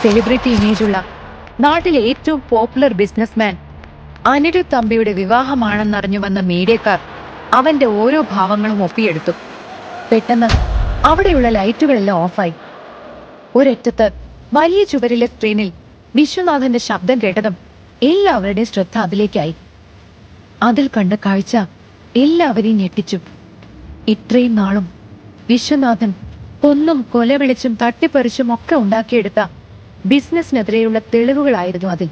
Celebrity ഇമേജുള്ള നാട്ടിലെ ഏറ്റവും popular businessman Anirudh തമ്പിയുടെ വിവാഹമാണെന്നറിഞ്ഞു വന്ന മീഡിയക്കാർ അവന്റെ ഓരോ ഭാവങ്ങളും ഒപ്പിയെടുത്തു. പെട്ടെന്ന് അവിടെയുള്ള ലൈറ്റുകളെല്ലാം ഓഫായി. ഒരറ്റത്ത് വലിയ ചുവരിലെ സ്ക്രീനിൽ വിശ്വനാഥന്റെ ശബ്ദം കേട്ടതും എല്ലാവരുടെയും ശ്രദ്ധ അതിലേക്കായി. അതിൽ കണ്ട കാഴ്ച എല്ലാവരെയും ഞെട്ടിച്ചു. ഇത്രയും നാളും വിശ്വനാഥൻ കൊന്നും കൊലവിളിച്ചും തട്ടിപ്പറിച്ചും ഒക്കെ ഉണ്ടാക്കിയെടുത്ത ബിസിനസ്സിനെതിരെയുള്ള തെളിവുകളായിരുന്നു അതിൽ.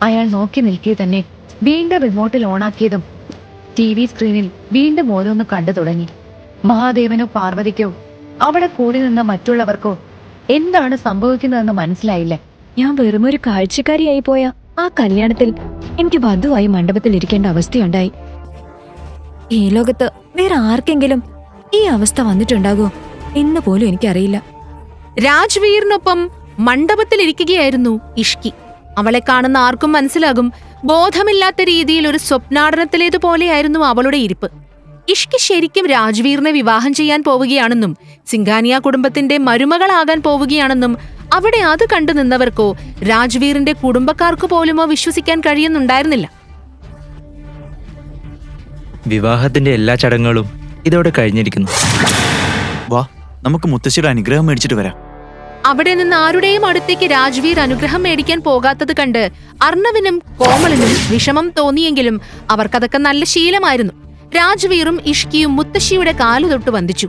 അയാൾ നോക്കി നിൽക്കെ തന്നെ വീണ്ടും റിമോട്ടിൽ ഓണാക്കിയതും TV സ്ക്രീനിൽ വീണ്ടും ഓരോന്ന് കണ്ടു തുടങ്ങി. മഹാദേവനോ പാർവതിക്കോ അവിടെ കൂടി നിന്ന മറ്റുള്ളവർക്കോ എന്താണ് സംഭവിക്കുന്നതെന്ന് മനസ്സിലായില്ല. ഞാൻ വെറുമൊരു കാഴ്ചക്കാരിയായി പോയ ആ കല്യാണത്തിൽ എനിക്ക് വധുവായി മണ്ഡപത്തിൽ ഇരിക്കേണ്ട അവസ്ഥയുണ്ടായി. ഈ ലോകത്ത് വേറെ ആർക്കെങ്കിലും ഈ അവസ്ഥ വന്നിട്ടുണ്ടാകുമോ എന്ന് പോലും എനിക്കറിയില്ല. രാജ്വീറിനൊപ്പം മണ്ഡപത്തിലിരിക്കുകയായിരുന്നു ഇഷ്കി. അവളെ കാണുന്ന ആർക്കും മനസ്സിലാകും, ബോധമില്ലാത്ത രീതിയിൽ ഒരു സ്വപ്നാടനത്തിലേതുപോലെയായിരുന്നു അവളുടെ ഇരിപ്പ്. ഇഷ്കി ശരിക്കും രാജ്വീറിനെ വിവാഹം ചെയ്യാൻ പോവുകയാണെന്നും സിംഘാനിയ കുടുംബത്തിന്റെ മരുമകളാകാൻ പോവുകയാണെന്നും അവിടെ അത് കണ്ടു നിന്നവർക്കോ രാജ്വീറിന്റെ കുടുംബക്കാർക്കു പോലുമോ വിശ്വസിക്കാൻ കഴിയുന്നുണ്ടായിരുന്നില്ല. വിവാഹത്തിന്റെ എല്ലാ ചടങ്ങുകളും ഇതോടെ കഴിഞ്ഞിരിക്കുന്നു. വാ, നമുക്ക് മുത്തശ്ശിയുടെ അനുഗ്രഹം മേടിച്ചിട്ട് വരാം. അവിടെ നിന്ന് ആരുടെയും അടുത്തേക്ക് രാജ്വീർ അനുഗ്രഹം മേടിക്കാൻ പോകാത്തത് കണ്ട് അർണവിനും കോമളിനും വിഷമം തോന്നിയെങ്കിലും അവർക്കതൊക്കെ നല്ല ശീലമായിരുന്നു. രാജ്വീറും ഇഷ്കിയും മുത്തശ്ശിയുടെ കാലു തൊട്ട് വന്ദിച്ചു.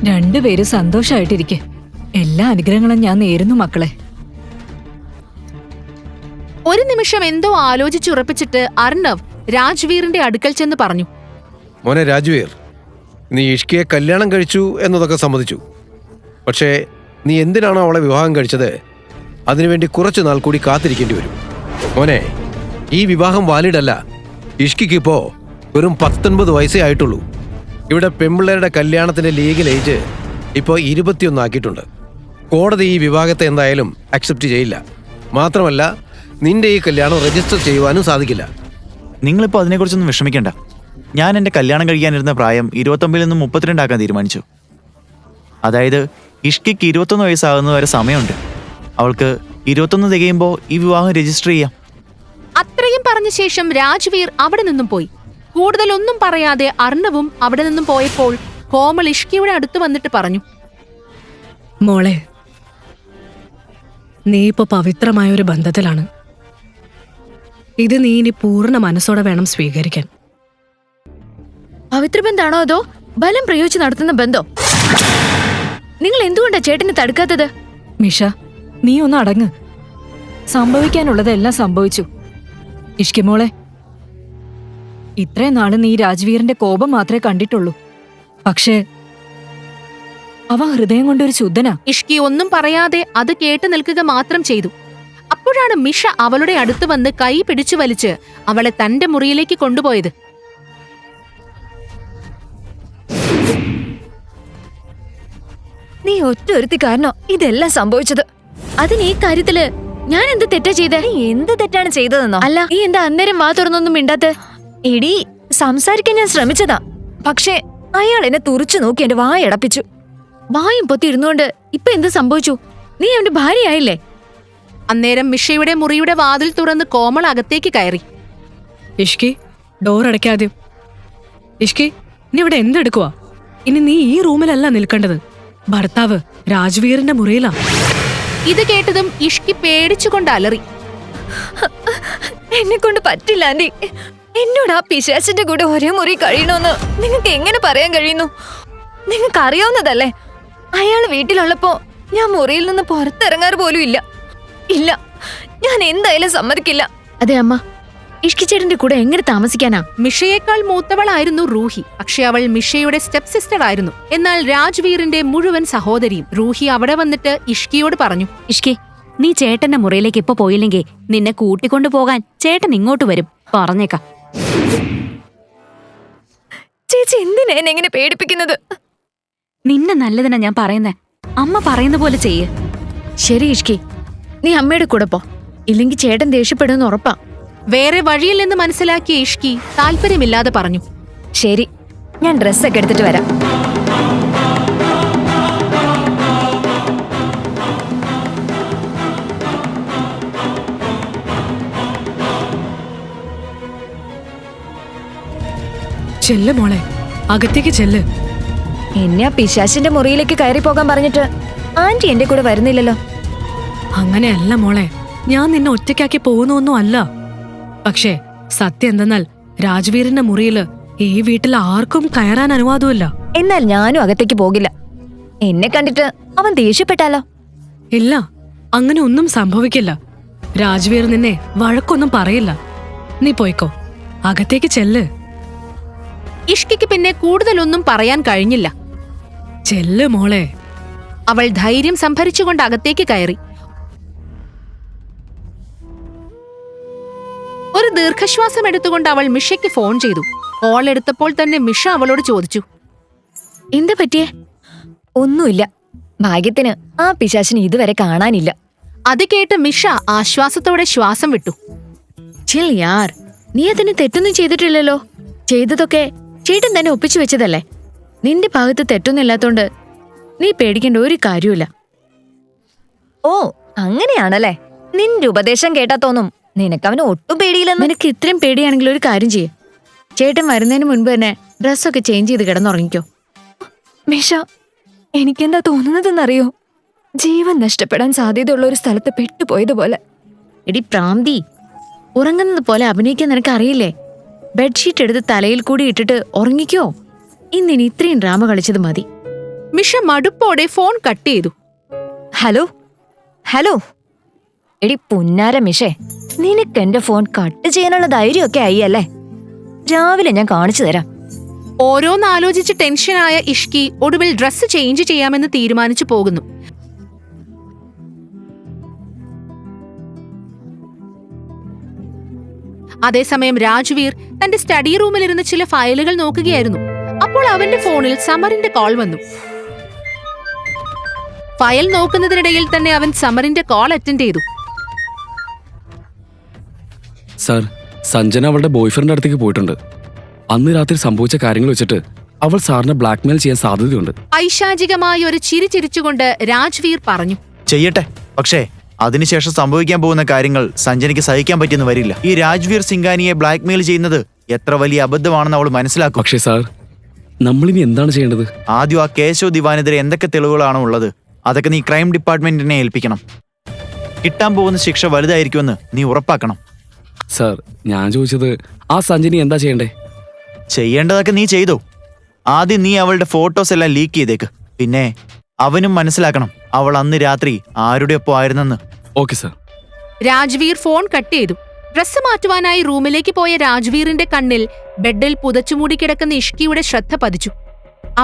രണ്ടുപേരും സന്തോഷായിട്ടിരിക്കെ. എല്ലാ അനുഗ്രഹങ്ങളും ഞാൻ നേരുന്നു മക്കളെ. ഒരു നിമിഷം എന്തോ ആലോചിച്ചുറപ്പിച്ചിട്ട് അർണവ് രാജ്വീറിന്റെ അടുക്കൽ ചെന്ന് പറഞ്ഞു, മോനെ രാജ്വീർ, നീ ഇഷ്കിയെ കല്യാണം കഴിച്ചു എന്നതൊക്കെ സമ്മതിച്ചു. പക്ഷേ നീ എന്തിനാണോ അവളെ വിവാഹം കഴിച്ചത്, അതിനുവേണ്ടി കുറച്ചു നാൾ കൂടി കാത്തിരിക്കേണ്ടി വരും. മോനെ, ഈ വിവാഹം വാലിഡ് അല്ല. ഇഷ്കിക്ക് ഇപ്പോൾ വെറും 19 വയസ്സേ ആയിട്ടുള്ളൂ. ഇവിടെ പെൺപിള്ളേരുടെ കല്യാണത്തിന്റെ ലീഗൽ ഏജ് ഇപ്പോൾ 21 ആക്കിയിട്ടുണ്ട്. കോടതി ഈ വിവാഹത്തെ എന്തായാലും അക്സെപ്റ്റ് ചെയ്യില്ല. മാത്രമല്ല, നിന്റെ ഈ കല്യാണം രജിസ്റ്റർ ചെയ്യുവാനും സാധിക്കില്ല. നിങ്ങളിപ്പോൾ അതിനെക്കുറിച്ചൊന്നും വിഷമിക്കണ്ട. ഞാൻ എൻ്റെ കല്യാണം കഴിക്കാനിരുന്ന പ്രായം 29 നിന്നും 32 ആക്കാൻ തീരുമാനിച്ചു. അതായത് ഇഷ്കിക്ക് 21 വയസ്സാകുന്നത് വരെ സമയമുണ്ട്. അവൾക്ക് 21 തികയുമ്പോൾ ഈ വിവാഹം രജിസ്റ്റർ ചെയ്യാം. അത്രയും പറഞ്ഞ ശേഷം രാജ്വീർ അവിടെ നിന്നും പോയി. കൂടുതലൊന്നും പറയാതെ അർണവും അവിടെ നിന്നും പോയപ്പോൾ കോമൾ ഇഷ്കിയുടെ അടുത്ത് വന്നിട്ട് പറഞ്ഞു, മോളെ, നീ ഇപ്പൊ പവിത്രമായ ഒരു ബന്ധത്തിലാണ്. ഇത് നീ ഇനി പൂർണ്ണ മനസ്സോടെ വേണം സ്വീകരിക്കാൻ. പവിത്ര ബന്ധാണോ അതോ ബലം പ്രയോഗിച്ച് നടത്തുന്ന ബന്ധോ? നിങ്ങൾ എന്തുകൊണ്ടാ ചേട്ടനെ തടുക്കാത്തത്? മിഷ, നീ ഒന്ന് അടങ്ങ്. സംഭവിക്കാനുള്ളതെല്ലാം സംഭവിച്ചു. ഇഷ്കി മോളെ, ഇത്രയും നാള് നീ രാജ്വീറിന്റെ കോപം മാത്രമേ കണ്ടിട്ടുള്ളൂ. പക്ഷേ അവ ഹൃദയം കൊണ്ടൊരു ശുദ്ധനാ. ഇഷ്കി ഒന്നും പറയാതെ അത് കേട്ടു നിൽക്കുക മാത്രം ചെയ്തു. അപ്പോഴാണ് മിഷ അവളുടെ അടുത്ത് വന്ന് കൈ പിടിച്ചു വലിച്ച് അവളെ തന്റെ മുറിയിലേക്ക് കൊണ്ടുപോയത്. നീ ഒറ്റ ഒരുത്തി കാരണോ ഇതെല്ലാം സംഭവിച്ചത്. അതിന് ഈ കാര്യത്തില് ഞാൻ എന്ത് തെറ്റാ ചെയ്തേ? എന്ത് തെറ്റാണ് ചെയ്തതെന്നോ? അല്ല, നീ എന്താ അന്നേരം വാ തുറന്നൊന്നും മിണ്ടാത്തെ? എടി, സംസാരിക്കാൻ ഞാൻ ശ്രമിച്ചതാ. പക്ഷേ അയാൾ എന്നെ തുറച്ചു നോക്കി എന്റെ വായടപ്പിച്ചു. വായും പൊത്തി ഇരുന്നുകൊണ്ട് ഇപ്പൊ എന്ത് സംഭവിച്ചു? നീ അവന്റെ ഭാര്യയായില്ലേ? അന്നേരം മിഷയുടെ മുറിയുടെ വാതിൽ തുറന്ന് കോമൾ അകത്തേക്ക് കയറി. ഇഷ്കി, ഡോർ അടയ്ക്കാതെ. ഇഷ്കി, നീ ഇവിടെ എന്തെടുക്കുവാ? ഇനി നീ ഈ റൂമിലല്ല നിൽക്കേണ്ടത്. ഭർത്താവ് രാജ്വീറിന്റെ മുറിയിലാ. ഇത് കേട്ടതും ഇഷ്കി പേടിച്ചുകൊണ്ട് അലറി. എന്നെ കൊണ്ട് പറ്റില്ല ആന്റി. എന്നോട് ആ പിശാചിന്റെ കൂടെ ഒരേ മുറി കഴിയണമെന്ന് നിങ്ങൾക്ക് എങ്ങനെ പറയാൻ കഴിയുന്നു? നിങ്ങൾക്ക് അറിയാവുന്നതല്ലേ, അയാൾ വീട്ടിലുള്ളപ്പോ ഞാൻ മുറിയിൽ നിന്ന് പുറത്തിറങ്ങാറ് പോലും ഇല്ല. ഇല്ല, ഞാൻ എന്തായാലും സമ്മതിക്കില്ല. അതെ അമ്മ, ഇഷ്കിച്ചേട്ടന്റെ കൂടെ എങ്ങനെ താമസിക്കാനാ? മിഷയേക്കാൾ മൂത്തവളായിരുന്നു റൂഹി. പക്ഷെ അവൾ മിഷയുടെ സ്റ്റെപ്പ് സിസ്റ്റർ ആയിരുന്നു. എന്നാൽ രാജ്വീറിന്റെ മുഴുവൻ സഹോദരിയും. റൂഹി അവിടെ വന്നിട്ട് ഇഷ്കിയോട് പറഞ്ഞു, ഇഷ്കി, നീ ചേട്ടന്റെ മുറിയിലേക്ക് ഇപ്പൊ പോയില്ലെങ്കിൽ നിന്നെ കൂട്ടിക്കൊണ്ടു പോകാൻ ചേട്ടൻ ഇങ്ങോട്ട് വരും. പറഞ്ഞേക്കാം. ചേച്ചി എന്തിനാ എന്നെ എങ്ങനെ പേടിപ്പിക്കുന്നത്? നിന്നെ നല്ലതിനാ ഞാൻ പറയുന്നേ. അമ്മ പറയുന്ന പോലെ ചെയ്യ്. ശരി ഇഷ്കി, നീ അമ്മയുടെ കൂടെ പോ. ഇല്ലെങ്കിൽ ചേട്ടൻ ദേഷ്യപ്പെടുമെന്ന് ഉറപ്പാ. വേറെ വഴിയില്ലെന്ന് മനസ്സിലാക്കിയ ഇഷ്കി താല്പര്യമില്ലാതെ പറഞ്ഞു, ശരി, ഞാൻ ഡ്രസ്സൊക്കെ എടുത്തിട്ട് വരാം. ചെല്ല് മോളെ, അകത്തേക്ക് ചെല്ല്. എന്നെ ആ പിശാശിന്റെ മുറിയിലേക്ക് കയറി പോകാൻ പറഞ്ഞിട്ട് ആന്റി എന്റെ കൂടെ വരുന്നില്ലല്ലോ. അങ്ങനെയല്ല മോളെ, ഞാൻ നിന്നെ ഒറ്റയ്ക്കാക്കി പോകുന്നൊന്നും അല്ല. പക്ഷേ സത്യം എന്തെന്നാൽ രാജ്വീറിന്റെ മുറിയില് ഈ വീട്ടിൽ ആർക്കും കയറാൻ അനുവാദമില്ല. എന്നാൽ ഞാനും അകത്തേക്ക് പോകില്ല. എന്നെ കണ്ടിട്ട് അവൻ ദേഷ്യപ്പെട്ടാലോ? ഇല്ല, അങ്ങനെ ഒന്നും സംഭവിക്കില്ല. രാജ്വീർ നിന്നെ വഴക്കൊന്നും പറയില്ല. നീ പോയിക്കോ, അകത്തേക്ക് ചെല്ല്. ഇഷ്കിക്ക് പിന്നെ കൂടുതലൊന്നും പറയാൻ കഴിഞ്ഞില്ല. ചെല്ല് മോളെ. അവൾ ധൈര്യം സംഭരിച്ചുകൊണ്ട് അകത്തേക്ക് കയറി. ഒരു ദീർഘശ്വാസം എടുത്തുകൊണ്ട് അവൾ മിഷയ്ക്ക് ഫോൺ ചെയ്തു. കോൾ എടുത്തപ്പോൾ തന്നെ മിഷ അവളോട് ചോദിച്ചു, എന്താ പറ്റിയേ? ഒന്നുമില്ല. ഭാഗ്യത്തിന് ആ പിശാചിനെ ഇതുവരെ കാണാനില്ല. അത് കേട്ട് മിഷ ആശ്വാസത്തോടെ ശ്വാസം വിട്ടു. ചിൽ യാർ, നീ അതിന് തെറ്റൊന്നും ചെയ്തിട്ടില്ലല്ലോ. ചെയ്തതൊക്കെ ചേട്ടൻ തന്നെ ഒപ്പിച്ചു വെച്ചതല്ലേ. നിന്റെ ഭാഗത്ത് തെറ്റൊന്നും ഇല്ലാത്തോണ്ട് നീ പേടിക്കേണ്ട ഒരു കാര്യമില്ല. ഓ, അങ്ങനെയാണല്ലേ. നിന്റെ ഉപദേശം കേട്ടാ തോന്നും നിനക്കവന് ഒട്ടും പേടിയില്ലെന്ന്. നിനക്ക് ഇത്രയും പേടിയാണെങ്കിൽ ഒരു കാര്യം ചെയ്യേ, ചേട്ടൻ വരുന്നതിന് മുൻപ് തന്നെ ഡ്രസ്സൊക്കെ ചേഞ്ച് ചെയ്ത് കിടന്നുറങ്ങിക്കോ. മിഷ, എനിക്കെന്താ തോന്നുന്നതെന്നറിയോ? ജീവൻ നഷ്ടപ്പെടാൻ സാധ്യതയുള്ള ഒരു സ്ഥലത്ത് പെട്ടുപോയതുപോലെ. എടി പ്രാന്തി, ഉറങ്ങുന്നത് പോലെ അഭിനയിക്കാൻ നിനക്ക് അറിയില്ലേ? ബെഡ്ഷീറ്റ് എടുത്ത് തലയിൽ കൂടി ഇട്ടിട്ട് ഉറങ്ങിക്കോ. ഇന്നിനി ഇത്രയും ഡ്രാമ കളിച്ചത് മതി. മിഷ മടുപ്പോടെ ഫോൺ കട്ട് ചെയ്തു. ഹലോ ഹലോ, എടി പുന്നാര മിഷേ, നിനക്ക് എന്റെ ഫോൺ കട്ട് ചെയ്യാനുള്ള ധൈര്യമൊക്കെ ആയി അല്ലേ? രാവിലെ ഞാൻ കാണിച്ചു തരാം. ഓരോന്നാലോചിച്ച് ടെൻഷനായ ഇഷ്കി ഒടുവിൽ ഡ്രസ്സ് ചേഞ്ച് ചെയ്യാമെന്ന് തീരുമാനിച്ചു പോകുന്നു. അതേസമയം രാജ്വീർ തന്റെ സ്റ്റഡി റൂമിലിരുന്ന് ചില ഫയലുകൾ നോക്കുകയായിരുന്നു. അപ്പോൾ അവന്റെ ഫോണിൽ സമറിന്റെ കോൾ വന്നു. ഫയൽ നോക്കുന്നതിനിടയിൽ തന്നെ അവൻ സമറിന്റെ കോൾ അറ്റൻഡ് ചെയ്തു. സാർ, സഞ്ജന അവളുടെ ബോയ്ഫ്രണ്ട് അടുത്തേക്ക് പോയിട്ടുണ്ട്. അന്ന് രാത്രി സംഭവിച്ച കാര്യങ്ങൾ വെച്ചിട്ട് അവൾ സാറിനെ ബ്ലാക്ക്മെയിൽ ചെയ്യാൻ സാധ്യതയുണ്ട്. ഐശാചികമായ ഒരു ചിരി ചിരിച്ചുകൊണ്ട് രാജ്വീർ പറഞ്ഞു. ചെയ്യട്ടെ, പക്ഷേ അതിനുശേഷം സംഭവിക്കാൻ പോകുന്ന കാര്യങ്ങൾ സഞ്ജനയ്ക്ക് സഹിക്കാൻ പറ്റിയെന്ന് വരില്ല. ഈ രാജ്വീർ സിംഗാനിയെ ബ്ലാക്ക്മെയിൽ ചെയ്യുന്നത് എത്ര വലിയ അബദ്ധമാണെന്ന് അവൾ മനസ്സിലാക്കും. പക്ഷേ സാർ, നമ്മളിനി എന്താണ് ചെയ്യേണ്ടത്? ആദ്യം ആ കേശവ് ദിവാനെതിരെ എന്തൊക്കെ തെളിവുകളാണോ ഉള്ളത് അതൊക്കെ നീ ക്രൈം ഡിപ്പാർട്ട്മെന്റിനെ ഏൽപ്പിക്കണം. കിട്ടാൻ പോകുന്ന ശിക്ഷ വലുതായിരിക്കുമെന്ന് നീ ഉറപ്പാക്കണം. സാർ, ഞാൻ ചോദിച്ചത് ആ സഞ്ജനി എന്താ ചെയ്യണ്ടേ? ചെയ്യേണ്ടതൊക്കെ നീ ചെയ്തോ. ആദ്യം നീ അവളുടെ ഫോട്ടോസ് എല്ലാം ലീക്ക് ചെയ്തേക്ക്. പിന്നെ അവനും മനസ്സിലാക്കണം അവൾ അന്ന് രാത്രി ആരുടെ ഒപ്പം ആയിരുന്നെന്ന്. Okay sir. Rajveer phone cut ചെയ്തു. ഡ്രസ്സ് മാറ്റുവാനായി റൂമിലേക്ക് പോയ രാജ്വീറിന്റെ കണ്ണിൽ ബെഡിൽ പുതച്ചുമൂടി കിടക്കുന്ന ഇഷ്കിയുടെ ശ്രദ്ധ പതിച്ചു.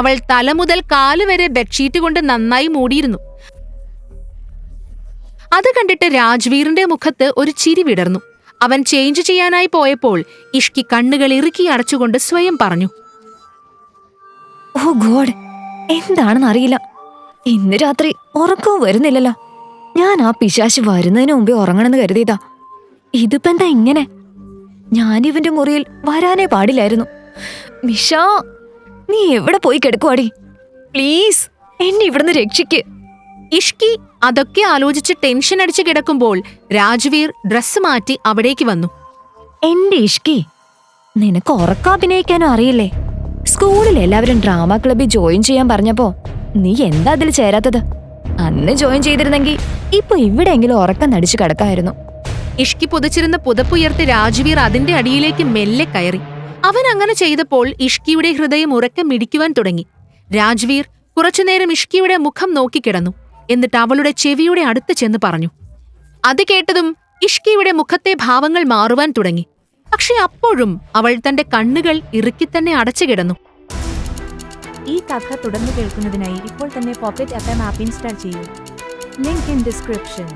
അവൾ തല മുതൽ കാല് വരെ ബെഡ്ഷീറ്റ് കൊണ്ട് നന്നായി മൂടിയിരുന്നു. അത് കണ്ടിട്ട് രാജ്വീറിന്റെ മുഖത്ത് ഒരു ചിരി വിടർന്നു. അവൻ ചേഞ്ച് ചെയ്യാനായി പോയപ്പോൾ ഇഷ്കി കണ്ണുകൾ ഇറുക്കി അടച്ചുകൊണ്ട് സ്വയം പറഞ്ഞു, ഓ ഗോഡ്, എന്താണെന്ന് അറിയില്ല. ഇന്ന് രാത്രി ഉറക്കവും വരുന്നില്ലല്ലോ. ഞാൻ ആ പിശാശ് വരുന്നതിന് മുമ്പേ ഉറങ്ങണമെന്ന് കരുതിയതാ. ഇതിപ്പോ എന്താ ഇങ്ങനെ? ഞാനിവന്റെ മുറിയിൽ വരാനേ പാടില്ലായിരുന്നു. മിഷ, നീ എവിടെ പോയി കിടക്കുവാടി? പ്ലീസ് എന്നെ ഇവിടുന്ന് രക്ഷിക്ക്. ഇഷ്കി അതൊക്കെ ആലോചിച്ച് ടെൻഷൻ അടിച്ചു കിടക്കുമ്പോൾ രാജ്വീർ ഡ്രസ്സ് മാറ്റി അവിടേക്ക് വന്നു. എന്റെ ഇഷ്കി, നിനക്ക് ഉറക്കാഭിനയിക്കാനും അറിയില്ലേ? സ്കൂളിൽ എല്ലാവരും ഡ്രാമ ക്ലബിൽ ജോയിൻ ചെയ്യാൻ പറഞ്ഞപ്പോ നീ എന്താ അതിൽ ചേരാത്തത്? അന്ന് ജോയിൻ ചെയ്തിരുന്നെങ്കിൽ ഇപ്പൊ ഇവിടെയെങ്കിലും ഉറക്കം നടിച്ചു കിടക്കായിരുന്നു. ഇഷ്കി പുതച്ചിരുന്ന പുതപ്പുയർത്തി രാജ്വീർ അതിന്റെ അടിയിലേക്ക് മെല്ലെ കയറി. അവൻ അങ്ങനെ ചെയ്തപ്പോൾ ഇഷ്കിയുടെ ഹൃദയം ഉറക്കം മിടിക്കുവാൻ തുടങ്ങി. രാജ്വീർ കുറച്ചുനേരം ഇഷ്കിയുടെ മുഖം നോക്കിക്കിടന്നു. എന്നിട്ട് അവളുടെ ചെവിയുടെ അടുത്ത് ചെന്ന് പറഞ്ഞു. അത് കേട്ടതും ഇഷ്കിയുടെ മുഖത്തെ ഭാവങ്ങൾ മാറുവാൻ തുടങ്ങി. പക്ഷെ അപ്പോഴും അവൾ തന്റെ കണ്ണുകൾ ഇറുക്കിത്തന്നെ അടച്ചു കിടന്നു. ഈ കഥ തുടർന്ന് കേൾക്കുന്നതിനായി ഇപ്പോൾ തന്നെ പോക്കറ്റ് FM ആപ്പ് ഇൻസ്റ്റാൾ ചെയ്യൂ. Link in description.